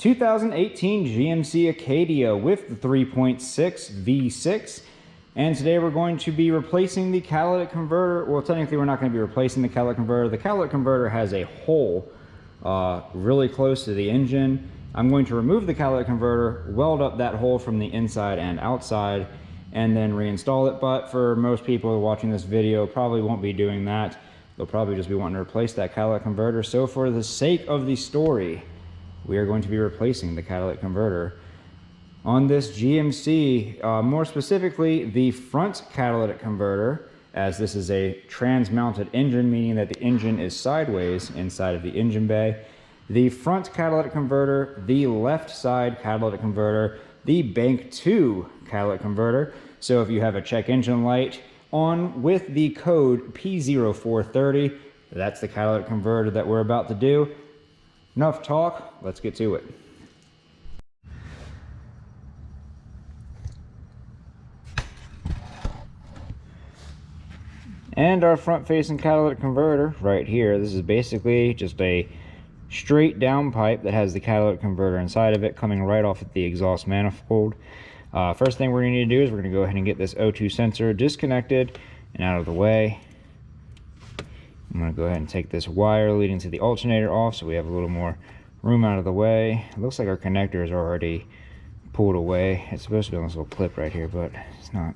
2018 GMC Arcadia with the 3.6 V6. And today we're going to be replacing the catalytic converter. Well, technically we're not going to be replacing the catalytic converter. The catalytic converter has a hole really close to the engine. I'm going to remove the catalytic converter, weld up that hole from the inside and outside, and then reinstall it. But for most people watching this video, probably won't be doing that. They'll probably just be wanting to replace that catalytic converter. So for the sake of the story, we are going to be replacing the catalytic converter on this GMC, more specifically the front catalytic converter, as this is a trans-mounted engine, meaning that the engine is sideways inside of the engine bay. The front catalytic converter, the left side catalytic converter, the bank 2 catalytic converter. So if you have a check engine light on with the code P0430, that's the catalytic converter that we're about to do. Enough talk, let's get to it. And our front-facing catalytic converter right here, this is basically just a straight down pipe that has the catalytic converter inside of it coming right off at the exhaust manifold. First thing we're going to need to do is we're going to go ahead and get this O2 sensor disconnected and out of the way. I'm going to go ahead and take this wire leading to the alternator off so we have a little more room out of the way. It looks like our connector is already pulled away. It's supposed to be on this little clip right here, but it's not.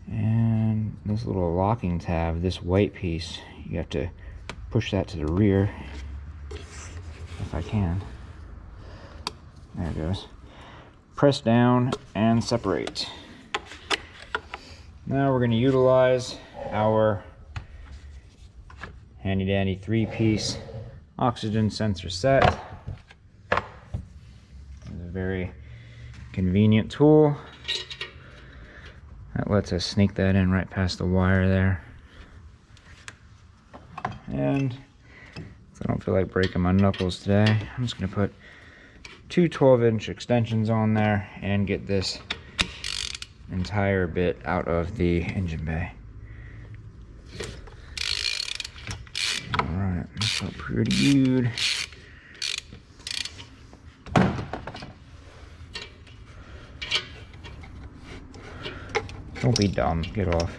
And this little locking tab, this white piece, you have to push that to the rear, if I can. There it goes. Press down and separate. Now we're going to utilize our handy dandy 3-piece oxygen sensor set. It's a very convenient tool that lets us sneak that in right past the wire there. And I don't feel like breaking my knuckles today, I'm just going to put two 12-inch extensions on there and get this entire bit out of the engine bay. Alright, that's felt pretty good. Don't be dumb, get off.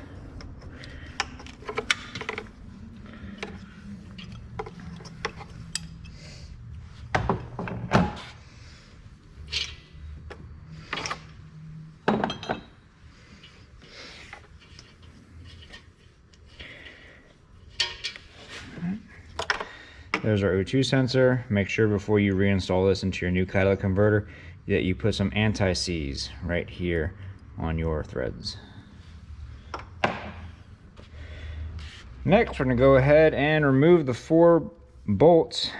There's our O2 sensor. Make sure before you reinstall this into your new catalytic converter that you put some anti-seize right here on your threads. Next, we're going to go ahead and remove the 4 bolts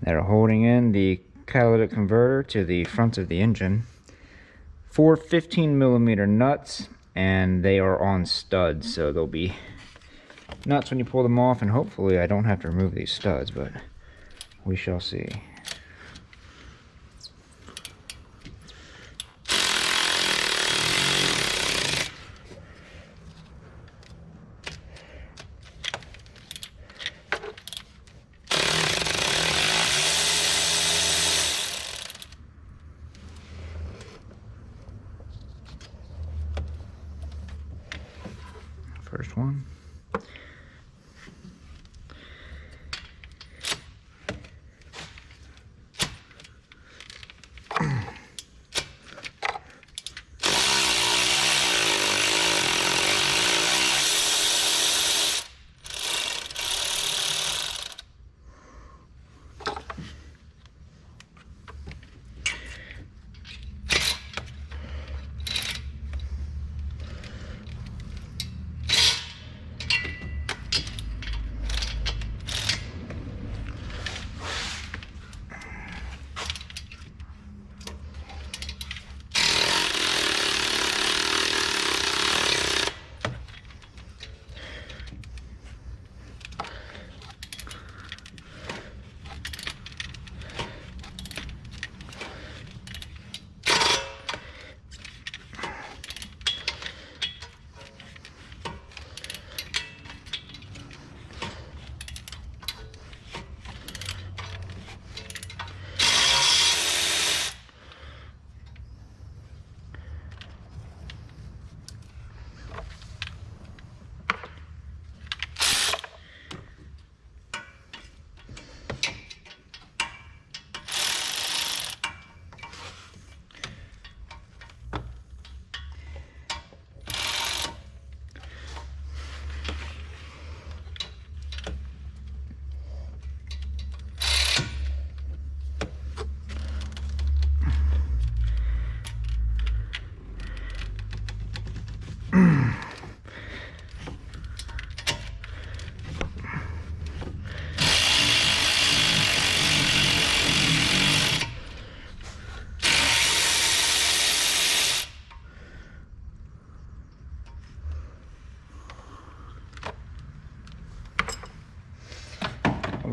that are holding in the catalytic converter to the front of the engine. 4 15mm nuts, and they are on studs, so they'll be nuts when you pull them off, and hopefully I don't have to remove these studs, but we shall see. First one.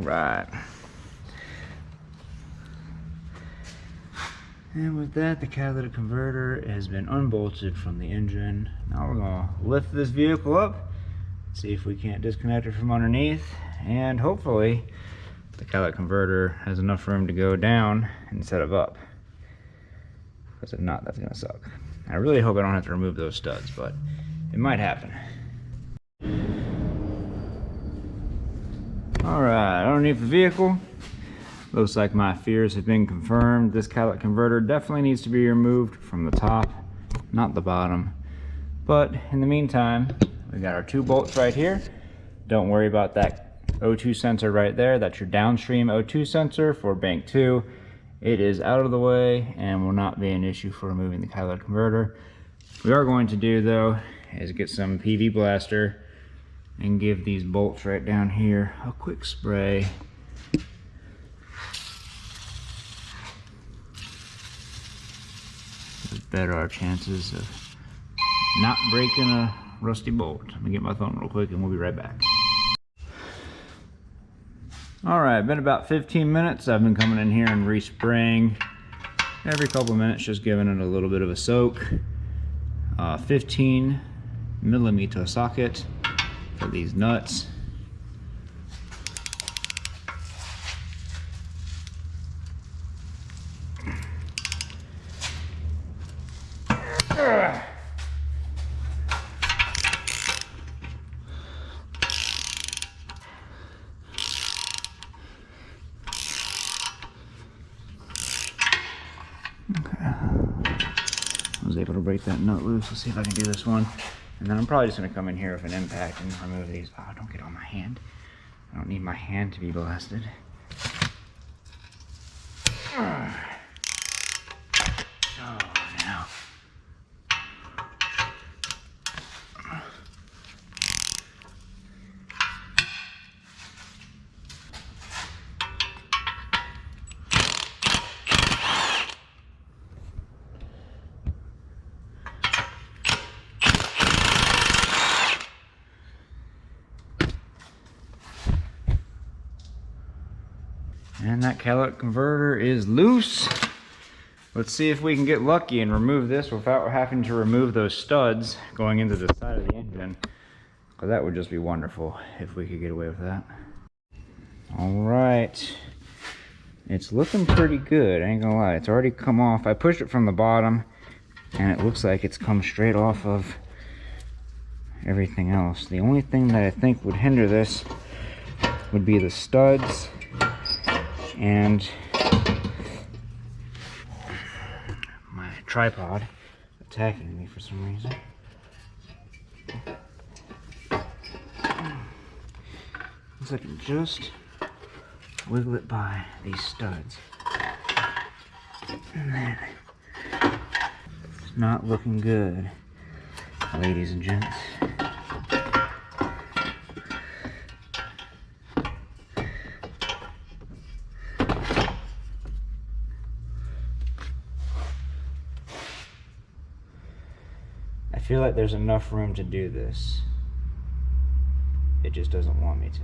right. And with that, the catalytic converter has been unbolted from the engine. Now we're gonna lift this vehicle up, see if we can't disconnect it from underneath, and hopefully the catalytic converter has enough room to go down instead of up. Because if not, that's gonna suck. I really hope I don't have to remove those studs, but it might happen. Alright, underneath the vehicle, looks like my fears have been confirmed. This catalytic converter definitely needs to be removed from the top, not the bottom. But in the meantime, we got our 2 bolts right here. Don't worry about that O2 sensor right there. That's your downstream O2 sensor for bank 2. It is out of the way and will not be an issue for removing the catalytic converter. What we are going to do though is get some PV blaster and give these bolts right down here a quick spray. Better our chances of not breaking a rusty bolt. Let me get my phone real quick and we'll be right back. Alright, been about 15 minutes. I've been coming in here and respraying every couple of minutes, just giving it a little bit of a soak. 15 millimeter socket for these nuts. I was able to break that nut loose. Let's see if I can do this one. And then I'm probably just going to come in here with an impact and remove these. Oh, don't get on my hand. I don't need my hand to be blasted. Oh, now. And that catalytic converter is loose. Let's see if we can get lucky and remove this without having to remove those studs going into the side of the engine. Because that would just be wonderful if we could get away with that. Alright. It's looking pretty good, I ain't gonna lie. It's already come off. I pushed it from the bottom and it looks like it's come straight off of everything else. The only thing that I think would hinder this would be the studs and my tripod attacking me for some reason. Looks like I can just wiggle it by these studs. And then it's not looking good, ladies and gents. I feel like there's enough room to do this. It just doesn't want me to.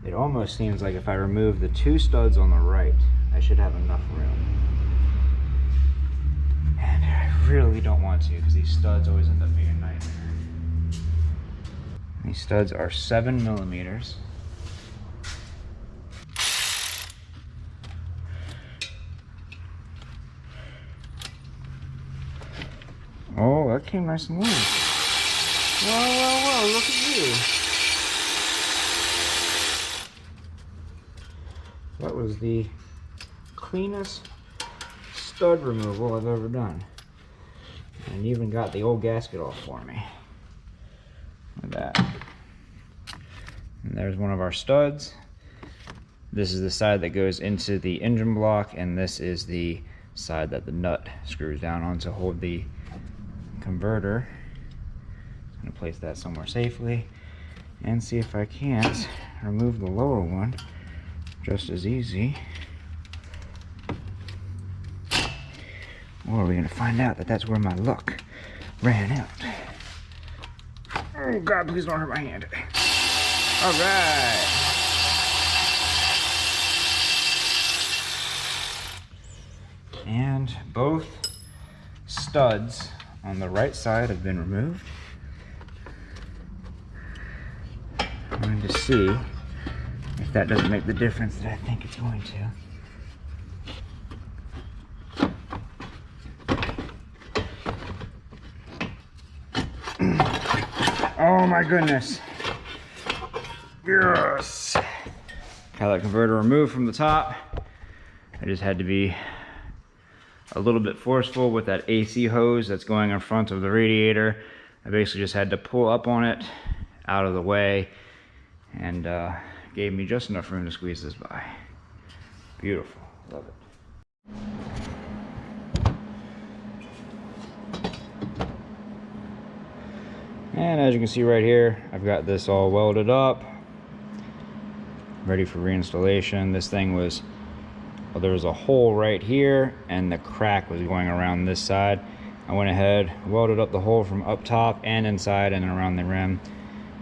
It almost seems like if I remove the 2 studs on the right, I should have enough room. And I really don't want to because these studs always end up being a nightmare. These studs are 7 millimeters. Oh, that came nice and loose. Whoa, whoa, whoa, look at you. That was the cleanest stud removal I've ever done. And even got the old gasket off for me. Look at that. And there's one of our studs. This is the side that goes into the engine block, and this is the side that the nut screws down on to hold the converter. I'm going to place that somewhere safely and see if I can't remove the lower one just as easy. Or are we going to find out that that's where my luck ran out? Oh God, please don't hurt my hand. Alright. And both studs on the right side have been removed. I'm going to see if that doesn't make the difference that I think it's going to. Oh my goodness. Yes! Catalytic converter removed from the top. I just had to be a little bit forceful with that AC hose that's going in front of the radiator. I basically just had to pull up on it out of the way, and gave me just enough room to squeeze this by. Beautiful, love it. And as you can see right here, I've got this all welded up, ready for reinstallation. This thing was, well, there was a hole right here and the crack was going around this side. I went ahead, welded up the hole from up top and inside and around the rim,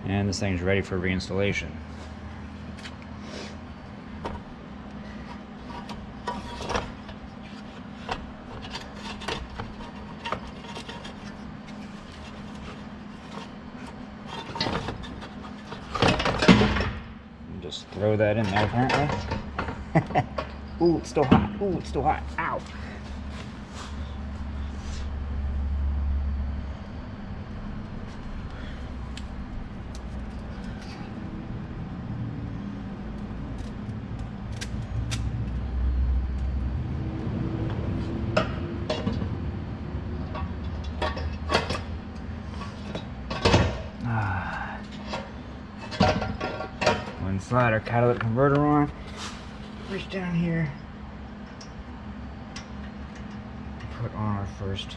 and this thing's ready for reinstallation. Just throw that in there apparently. Ooh, it's still hot. Ooh, it's still hot. Ow. Slide our catalytic converter on, reach down here, put on our first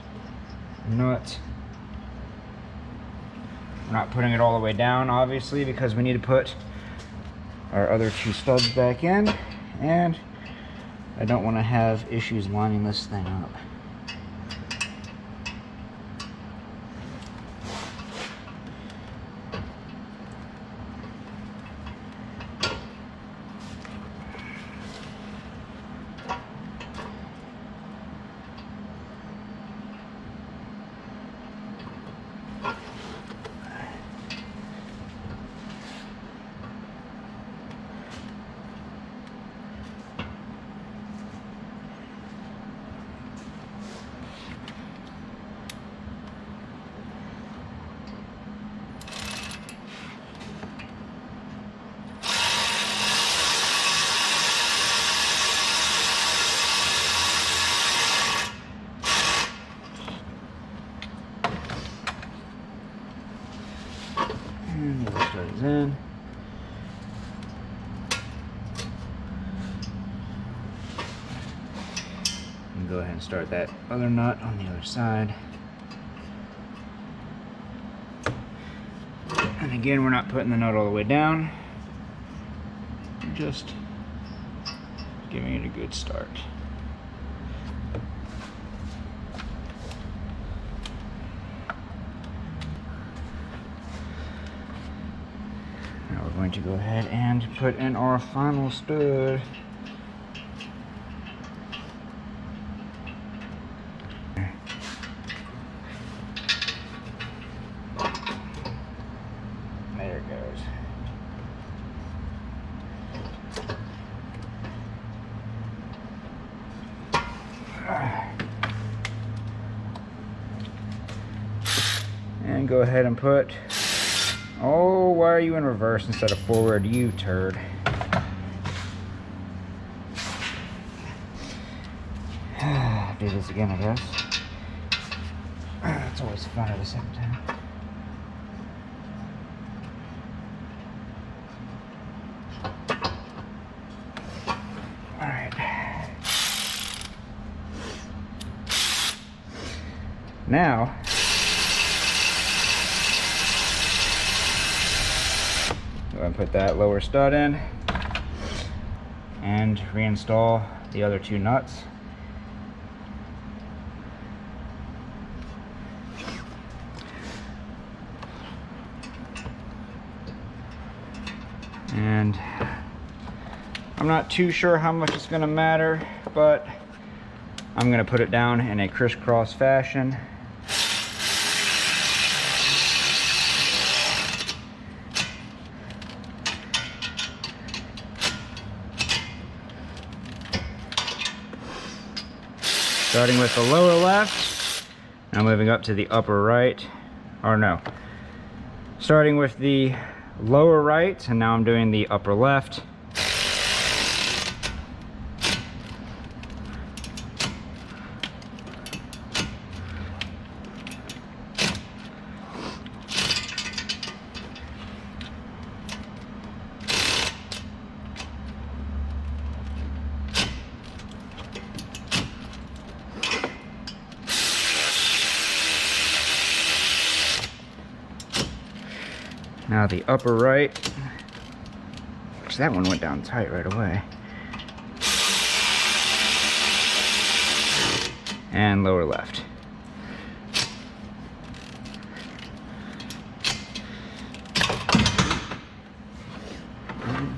nut. We're not putting it all the way down, obviously, because we need to put our other two studs back in, and I don't want to have issues lining this thing up. And the other stud is in. And go ahead and start that other nut on the other side. And again, we're not putting the nut all the way down. We're just giving it a good start. Now we're going to go ahead and put in our final stud. There it goes. And go ahead and put, oh, why are you in reverse instead of forward, you turd? Do this again, I guess. It's always funner the second time. Alright. Now, go ahead and put that lower stud in and reinstall the other two nuts. And I'm not too sure how much it's going to matter, but I'm gonna put it down in a crisscross fashion. Starting with the lower left, now moving up to the upper right, or no. Starting with the lower right, and now I'm doing the upper left. Now the upper right, which that one went down tight right away. And lower left.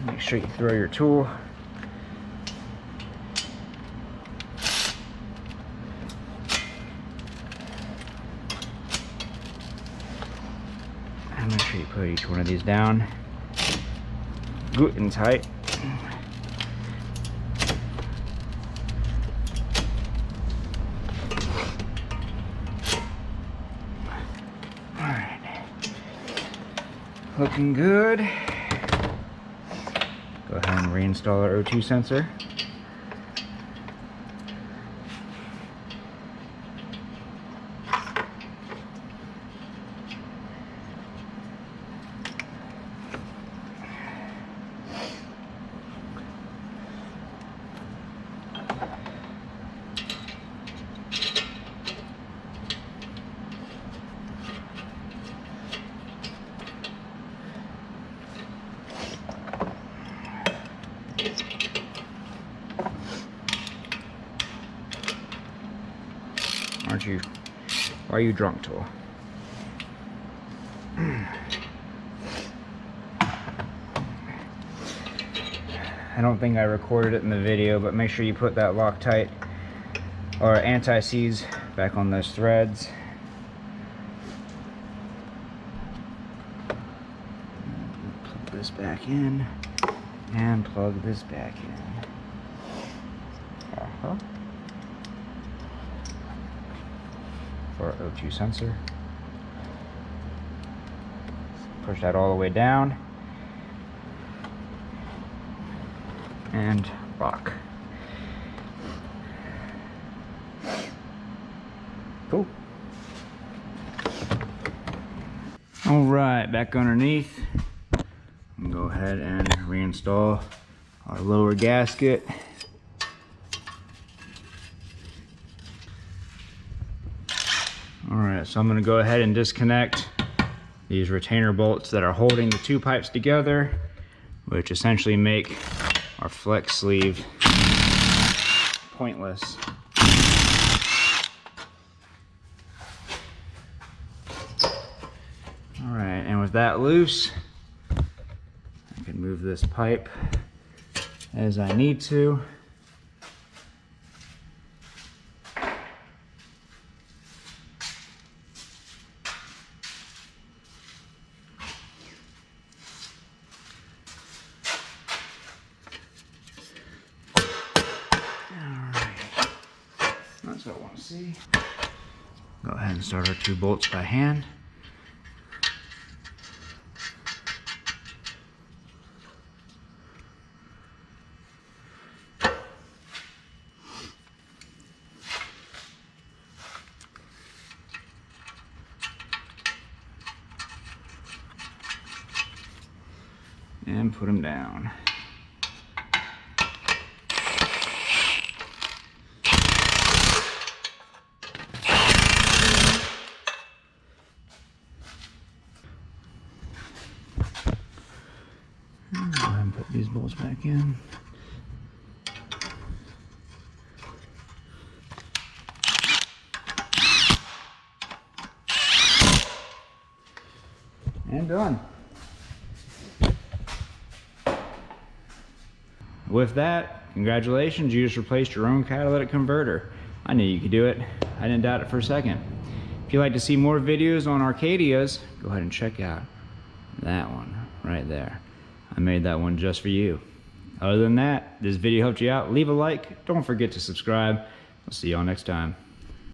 Make sure you throw your tool. And make sure you put each one of these down good and tight. Alright. Looking good. Go ahead and reinstall our O2 sensor. Aren't you? Why are you drunk, tool? I don't think I recorded it in the video, but make sure you put that Loctite or anti-seize back on those threads. Plug this back in and plug this back in. For our O2 sensor. Push that all the way down and lock. Cool. All right, back underneath. Go ahead and reinstall our lower gasket. Alright, so I'm going to go ahead and disconnect these retainer bolts that are holding the two pipes together, which essentially make our flex sleeve pointless. Alright, and with that loose, I can move this pipe as I need to. That's what I want to see. Go ahead and start our two bolts by hand. And put them down. Go ahead and put these bolts back in. And done. With that, congratulations, you just replaced your own catalytic converter. I knew you could do it. I didn't doubt it for a second. If you'd like to see more videos on Arcadias, go ahead and check out that one right there. I made that one just for you. Other than that, this video helped you out. Leave a like. Don't forget to subscribe. I'll see y'all next time.